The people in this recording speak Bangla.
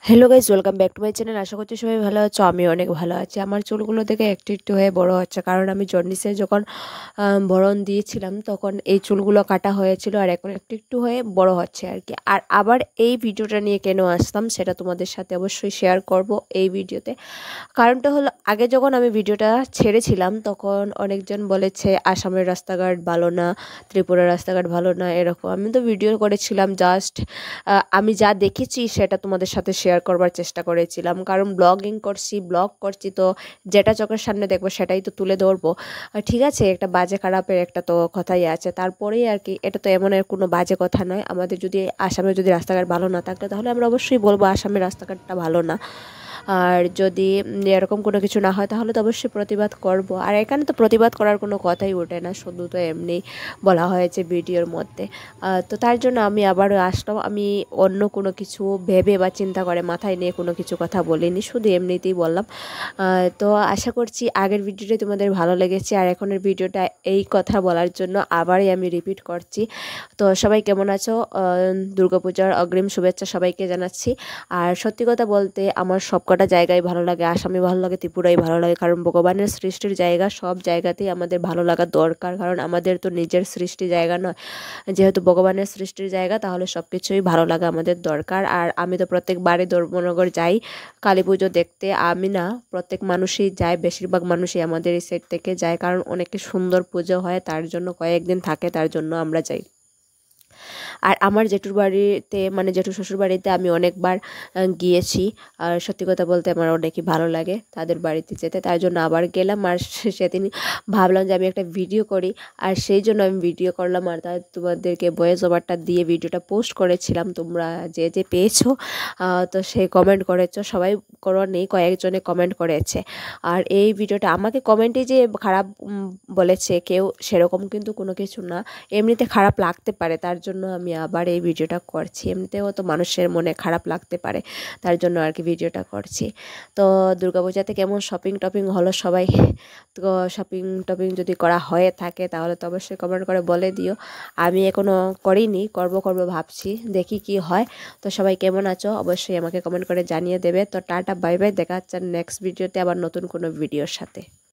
Hello guys, welcome back to my channel. আশা করছি সবাই ভালো আছো। আমি অনেক ভালো আছি। আমার চুলগুলো থেকে একটু একটু হয়ে বড় হচ্ছে, কারণ আমি জন্ডিসে যখন বরণ দিয়েছিলাম তখন এই চুলগুলো কাটা হয়েছিল, আর এখন একটু একটু হয়ে বড় হচ্ছে আর কি। আর আবার এই ভিডিওটা নিয়ে কেন আসলাম সেটা তোমাদের সাথে অবশ্যই শেয়ার করব এই ভিডিওতে। কারণটা হলো, আগে যখন আমি ভিডিওটা ছেড়েছিলাম তখন অনেকজন বলেছে আসামের রাস্তাঘাট ভালো না, ত্রিপুরার রাস্তাঘাট ভালো না, এরকম। আমি তো ভিডিও করেছিলাম জাস্ট আমি যা দেখেছি সেটা তোমাদের সাথে শেয়ার করবার চেষ্টা করেছিলাম, কারণ ব্লগ করছি তো যেটা চোখের সামনে দেখবো সেটাই তো তুলে ধরবো। ঠিক আছে, একটা বাজে খারাপের একটা তো কথাই আছে, তারপরেই আর কি, এটা তো এমন কোনো বাজে কথা নয়। আমাদের যদি আসামে যদি রাস্তাঘাট ভালো না থাকতো তাহলে আমরা অবশ্যই বলবো আসামের রাস্তাঘাটটা ভালো না। আর যদি এরকম কোনো কিছু না হয় তাহলে তো অবশ্যই প্রতিবাদ করব। আর এখানে তো প্রতিবাদ করার কোনো কথাই ওঠে না, শুধু তো এমনি বলা হয়েছে ভিডিওর মধ্যে। তো তার জন্য আমি আবারও আসলাম। আমি অন্য কোনো কিছু ভেবে বা চিন্তা করে মাথায় নিয়ে কোনো কিছু কথা বলিনি, শুধু এমনিতেই বললাম। তো আশা করছি আগের ভিডিওটাই তোমাদের ভালো লেগেছে, আর এখনের ভিডিওটা এই কথা বলার জন্য আবারই আমি রিপিট করছি। তো সবাই কেমন আছো? দুর্গাপূজার অগ্রিম শুভেচ্ছা সবাইকে জানাচ্ছি। আর সত্যি কথা বলতে আমার সবকটা জায়গায় ভালো লাগে, আসামে ভালো লাগে, ত্রিপুরাই ভালো লাগে, কারণ ভগবানের সৃষ্টির জায়গা, সব জায়গাতেই আমাদের ভালো লাগা দরকার, কারণ আমাদের তো নিজের সৃষ্টি জায়গা নয়, যেহেতু ভগবানের সৃষ্টির জায়গা, তাহলে সব কিছুই ভালো লাগা আমাদের দরকার। আর আমি তো প্রত্যেকবারই ধর্মনগর যাই কালী পুজো দেখতে। আমি না, প্রত্যেক মানুষই যায়, বেশিরভাগ মানুষই আমাদের এই সাইড থেকে যায়, কারণ অনেক সুন্দর পুজো হয়, তার জন্য কয়েকদিন থাকে, তার জন্য আমরা যাই। আর আমার জেঠুর বাড়িতে, মানে জেঠু শ্বশুর বাড়িতে আমি অনেকবার গিয়েছি। আর সত্যি কথা বলতে আমার অনেকই ভালো লাগে তাদের বাড়িতে যেতে, তার জন্য আবার গেলাম। আর সেদিন ভাবলাম যে আমি একটা ভিডিও করি, আর সেই জন্য আমি ভিডিও করলাম। আর তার তোমাদেরকে ভয়েস ওভারটা দিয়ে ভিডিওটা পোস্ট করেছিলাম, তোমরা যে যে পেয়েছো তো সে কমেন্ট করেছো, সবাই করো নেই, কয়েকজনে কমেন্ট করেছে। আর এই ভিডিওটা আমাকে কমেন্টে যে খারাপ বলেছে কেউ, সেরকম কিন্তু কোনো কিছু না, এমনিতে খারাপ লাগতে পারে, তার জন্য আমি আবার এই ভিডিওটা করছি। এমনিতেও তো মানুষের মনে খারাপ লাগতে পারে, তার জন্য আর কি ভিডিওটা করছি। তো দুর্গাপূজাতে কেমন শপিং টপিং হলো সবাই? তো শপিং টপিং যদি করা হয়ে থাকে তাহলে তো অবশ্যই কমেন্ট করে বলে দিও। আমি এখনও করিনি, করব ভাবছি, দেখি কি হয়। তো সবাই কেমন আছো অবশ্যই আমাকে কমেন্ট করে জানিয়ে দেবে। তো টাটা, বাই বাই, দেখা হচ্ছে নেক্সট ভিডিওতে আবার নতুন কোনো ভিডিওর সাথে।